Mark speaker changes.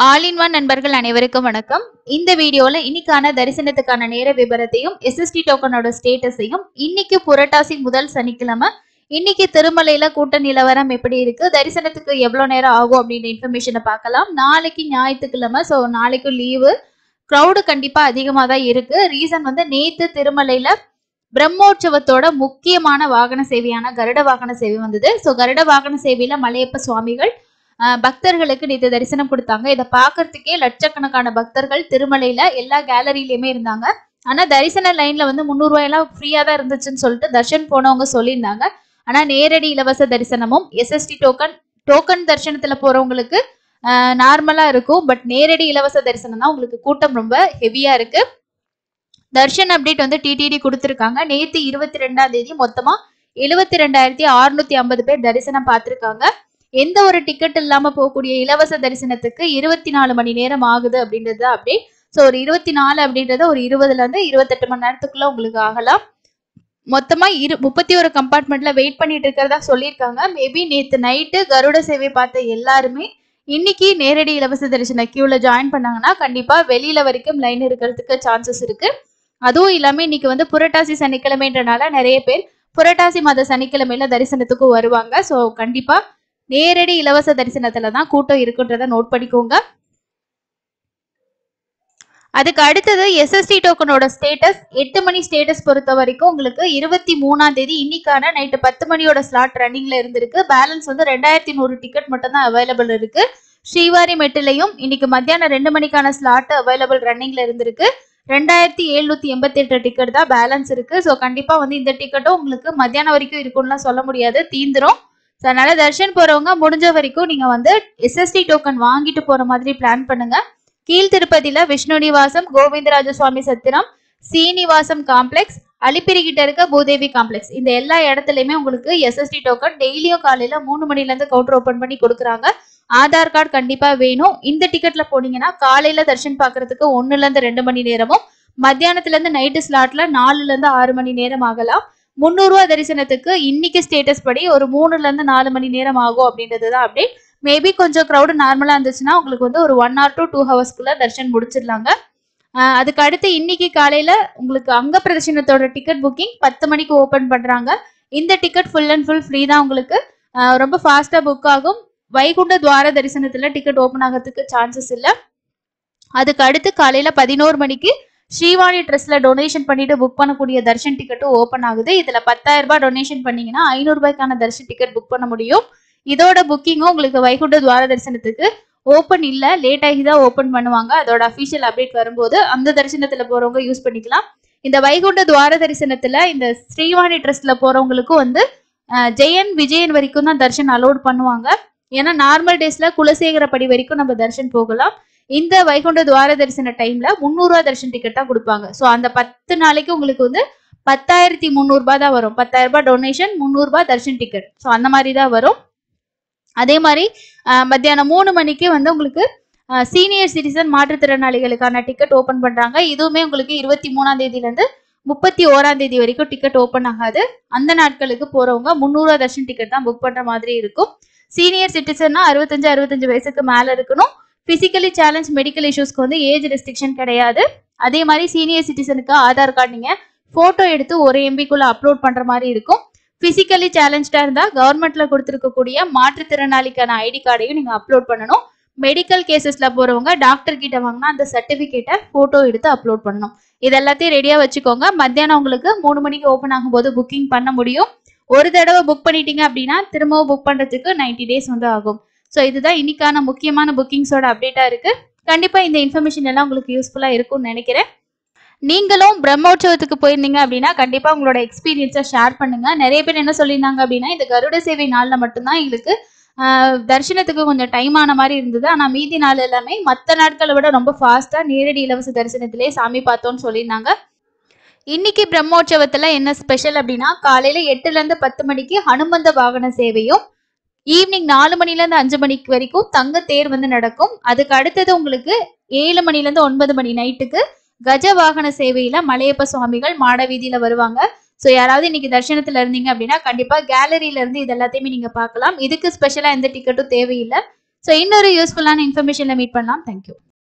Speaker 1: All in one நண்பர்கள் அனைவருக்கும் வணக்கம். இந்த வீடியோல இன்னைக்கான தரிசனத்துக்கான நேர விபரத்தையும் எஸ்எஸ்டி டோக்கனோட ஸ்டேட்டஸையும் இன்னைக்கு புரட்டாசி முதல் சனிக்கிழமை இன்னைக்கு திருமலையில கூட்ட நிலவரம் எப்படி இருக்கு, தரிசனத்துக்கு எவ்வளவு நேரம் ஆகும் அப்படின்ற இன்ஃபர்மேஷனை பார்க்கலாம். நாளைக்கு ஞாயிற்றுக்கிழமை, ஸோ நாளைக்கு லீவு, க்ரௌடு கண்டிப்பா அதிகமாக தான் இருக்கு. ரீசன் வந்து நேத்து திருமலையில பிரம்மோற்சவத்தோட முக்கியமான வாகன சேவையான கருட வாகன சேவை வந்தது. ஸோ கருட வாகன சேவையில மலையப்ப சுவாமிகள் பக்தர்களுக்கு நேற்று தரிசனம் கொடுத்தாங்க. இதை பார்க்கறதுக்கே லட்சக்கணக்கான பக்தர்கள் திருமலையில எல்லா கேலரியிலயுமே இருந்தாங்க. ஆனா தரிசன லைன்ல வந்து 300 ரூபாயெல்லாம் ஃப்ரீயா தான் இருந்துச்சுன்னு சொல்லிட்டு தர்ஷன் போனவங்க சொல்லியிருந்தாங்க. ஆனா நேரடி இலவச தரிசனமும் எஸ்எஸ்டி டோக்கன் தரிசனத்துல போறவங்களுக்கு நார்மலா இருக்கும். பட் நேரடி இலவச தரிசனம் தான் உங்களுக்கு கூட்டம் ரொம்ப ஹெவியா இருக்கு. தர்ஷன் அப்டேட் வந்து டிடிடி கொடுத்திருக்காங்க. நேத்து 22ஆம் தேதி மொத்தமா 72,650 பேர் தரிசனம் பார்த்திருக்காங்க. எந்த ஒரு டிக்கெட் இல்லாம போகக்கூடிய இலவச தரிசனத்துக்கு 24 மணி நேரம் ஆகுது அப்படின்றது அப்டேட். ஸோ ஒரு 24 அப்படின்றது ஒரு 20ல இருந்து 28 மணி நேரத்துக்குள்ள உங்களுக்கு ஆகலாம். மொத்தமா 31 கம்பார்ட்மெண்ட்ல வெயிட் பண்ணிட்டு இருக்கிறதா சொல்லியிருக்காங்க. மேபி நேத்து நைட்டு கருட சேவை பார்த்த எல்லாருமே இன்னைக்கு நேரடி இலவச தரிசன கியூல ஜாயின் பண்ணாங்கன்னா கண்டிப்பா வெளியில வரைக்கும் லைன் இருக்கிறதுக்கு சான்சஸ் இருக்கு. அதுவும் இல்லாம இன்னைக்கு வந்து புரட்டாசி சனிக்கிழமைன்றனால நிறைய பேர் புரட்டாசி மாத சனிக்கிழமையில தரிசனத்துக்கு வருவாங்க. ஸோ கண்டிப்பா நேரடி இலவச தரிசனத்துல தான் கூட்டம் இருக்குன்றத நோட் பண்ணிக்கோங்க. அதுக்கு அடுத்தது எஸ்எஸ்டி டோக்கனோட ஸ்டேட்டஸ் 8 மணி ஸ்டேட்டஸ் பொறுத்த வரைக்கும் உங்களுக்கு 23ஆம் தேதி இன்னைக்கான நைட்டு 10 மணியோட ஸ்லாட் ரன்னிங்ல இருந்திருக்கு. பேலன்ஸ் வந்து 2100 டிக்கெட் மட்டும் தான் அவைலபிள் இருக்கு. ஸ்ரீவாரி மெட்டிலையும் இன்னைக்கு மத்தியானம் 2 மணிக்கான ஸ்லாட் அவைலபிள் ரன்னிங்ல இருந்திருக்கு. 2788 டிக்கெட் தான் பேலன்ஸ் இருக்கு. ஸோ கண்டிப்பா வந்து இந்த டிக்கெட்டும் உங்களுக்கு மத்தியானம் வரைக்கும் இருக்கும்லாம் சொல்ல முடியாது, தீந்துரும். ஸோ அதனால தர்ஷன் போறவங்க முடிஞ்ச வரைக்கும் நீங்க வந்து எஸ்எஸ்டி டோக்கன் வாங்கிட்டு போற மாதிரி பிளான் பண்ணுங்க. கீழ் திருப்பதியில விஷ்ணு நிவாசம், கோவிந்தராஜ சுவாமி சத்திரம், சீனிவாசம் காம்ப்ளெக்ஸ், அலிப்பிரி கிட்ட இருக்க பூதேவி காம்ப்ளெக்ஸ், இந்த எல்லா இடத்துலயுமே உங்களுக்கு எஸ்எஸ்டி டோக்கன் டெய்லியும் காலையில 3 மணில இருந்து கவுண்டர் ஓபன் பண்ணி கொடுக்குறாங்க. ஆதார் கார்டு கண்டிப்பா வேணும். இந்த டிக்கெட்ல போனீங்கன்னா காலையில தர்ஷன் பாக்குறதுக்கு 1ல இருந்து 2 மணி நேரமும், மத்தியானத்துல இருந்து நைட்டு ஸ்லாட்ல 4ல இருந்து 6 மணி நேரம் ஆகலாம். 300 ரூபா தரிசனத்துக்கு இன்னைக்கு ஸ்டேட்டஸ் படி ஒரு 3ல இருந்து 4 மணி நேரம் ஆகும் அப்படின்றதுதான் அப்டேட். மேபி கொஞ்சம் க்ரௌடு நார்மலா இருந்துச்சுன்னா உங்களுக்கு வந்து ஒரு 1 or 2 ஹவர்ஸ்க்குள்ள தர்ஷன் முடிச்சிடலாங்க. அதுக்கு அடுத்து இன்னைக்கு காலையில உங்களுக்கு அங்க பிரதர்ஷனத்தோட டிக்கெட் புக்கிங் 10 மணிக்கு ஓபன் பண்றாங்க. இந்த ticket full and full free தான் உங்களுக்கு. ரொம்ப ஃபாஸ்டா புக் ஆகும். வைகுண்ட துவார தரிசனத்துல டிக்கெட் ஓபன் ஆகிறதுக்கு சான்சஸ் இல்லை. அதுக்கு அடுத்து காலையில 11 மணிக்கு ஸ்ரீவாணி ட்ரெஸ்ல டொனேஷன் பண்ணிட்டு புக் பண்ணக்கூடிய தர்ஷன் டிக்கெட்டும் ஓப்பன் ஆகுது. இதுல 10,000 ரூபாய் டொனேஷன் பண்ணீங்கன்னா 500 ரூபாய்க்கான தர்ஷன் டிக்கெட் புக் பண்ண முடியும். இதோட புக்கிங்கும் உங்களுக்கு வைகுண்ட துவார தரிசனத்துக்கு ஓப்பன் இல்ல, லேட் ஆகி தான் ஓப்பன் பண்ணுவாங்க. அதோட அபிஷியல் அப்டேட் வரும்போது அந்த தரிசனத்துல போறவங்க யூஸ் பண்ணிக்கலாம். இந்த வைகுண்ட துவார தரிசனத்துல இந்த ஸ்ரீவாணி ட்ரெஸ்ல போறவங்களுக்கும் வந்து ஜெயன் விஜயன் வரைக்கும் தான் தர்ஷன் அலோட் பண்ணுவாங்க. ஏன்னா நார்மல் டேஸ்ல குலசேகரப்படி வரைக்கும் நம்ம தர்ஷன் போகலாம். இந்த வைகுண்ட துவார தரிசன டைம்ல 300 ரூபா தர்ஷன் டிக்கெட் தான் கொடுப்பாங்க. ஸோ அந்த 10 நாளைக்கு உங்களுக்கு வந்து 10,300 ரூபாய் தான் வரும். 10,000 ரூபாய் டொனேஷன், 300 ரூபாய் தர்ஷன் டிக்கெட். ஸோ அந்த மாதிரி தான் வரும். அதே மாதிரி மத்தியானம் 3 மணிக்கு வந்து உங்களுக்கு சீனியர் சிட்டிசன் மாற்றுத்திறனாளிகளுக்கான டிக்கெட் ஓபன் பண்றாங்க. இதுவுமே உங்களுக்கு 23ஆம் தேதியில இருந்து 31ஆம் தேதி வரைக்கும் டிக்கெட் ஓபன் ஆகாது. அந்த நாட்களுக்கு போறவங்க 300 ரூபாய் தர்ஷன் டிக்கெட் தான் புக் பண்ற மாதிரி இருக்கும். சீனியர் சிட்டிசன்னா 65 வயசுக்கு மேல இருக்கணும். பிசிக்கலி சேலஞ்ச் மெடிக்கல் இஷ்யூஸ்க்கு வந்து ஏஜ் ரெஸ்ட்ரிக்ஷன் கிடையாது. அதே மாதிரி சீனியர் சிட்டிசனுக்கு ஆதார் கார்டு நீங்க போட்டோ எடுத்து 1 MB அப்லோட் பண்ற மாதிரி இருக்கும். பிசிக்கலி சேலஞ்சா இருந்தா கவர்மெண்ட்ல கொடுத்துருக்கக்கூடிய மாற்றுத்திறனாளிக்கான ஐடி கார்டையும் நீங்க அப்லோட் பண்ணணும். மெடிக்கல் கேசஸ்ல போறவங்க டாக்டர் கிட்ட வாங்கினா அந்த சர்டிபிகேட்டை போட்டோ எடுத்து அப்லோட் பண்ணணும். இது எல்லாத்தையும் ரெடியா வச்சுக்கோங்க. மத்தியானம் உங்களுக்கு 3 மணிக்கு ஓபன் ஆகும்போது புக்கிங் பண்ண முடியும். ஒரு தடவை புக் பண்ணிட்டீங்க அப்படின்னா திரும்பவும் புக் பண்றதுக்கு 90 days வந்து ஆகும். ஸோ இதுதான் இன்னைக்கான முக்கியமான புக்கிங்ஸோட அப்டேட்டா இருக்கு. கண்டிப்பா இந்த இன்ஃபர்மேஷன் எல்லாம் உங்களுக்கு யூஸ்ஃபுல்லா இருக்கும்னு நினைக்கிறேன். நீங்களும் பிரம்மோற்சவத்துக்கு போயிருந்தீங்க அப்படின்னா கண்டிப்பா உங்களோட எக்ஸ்பீரியன்ஸை ஷேர் பண்ணுங்க. நிறைய பேர் என்ன சொல்லியிருந்தாங்க அப்படின்னா இந்த கருட சேவை நாள்ல மட்டும்தான் எங்களுக்கு தரிசனத்துக்கு கொஞ்சம் டைம் ஆன மாதிரி இருந்தது. ஆனா மீதி நாள் எல்லாமே மற்ற நாட்களை விட ரொம்ப ஃபாஸ்டா நேரடி இலவச தரிசனத்திலே சாமி பார்த்தோம்னு சொல்லியிருந்தாங்க. இன்னைக்கு பிரம்மோற்சவத்துல என்ன ஸ்பெஷல் அப்படின்னா காலையில 8ல இருந்து 10 மணிக்கு ஹனுமந்த வாகன சேவையும், ஈவினிங் 4 மணில இருந்து 5 மணிக்கு வரைக்கும் தங்க தேர் வந்து நடக்கும். அதுக்கு அடுத்தது உங்களுக்கு 7 மணில இருந்து 9 மணி நைட்டுக்கு கஜ வாகன சேவையில மலையப்ப சுவாமிகள் மாட வீதியில வருவாங்க. ஸோ யாராவது இன்னைக்கு தரிசனத்துல இருந்தீங்க அப்படின்னா கண்டிப்பா கேலரியில இருந்து இது எல்லாத்தையுமே நீங்க பார்க்கலாம். இதுக்கு ஸ்பெஷலா எந்த டிக்கெட்டும் தேவையில்லை. ஸோ இன்னொரு யூஸ்ஃபுல்லான இன்ஃபர்மேஷன்ல மீட் பண்ணலாம். தேங்க்யூ.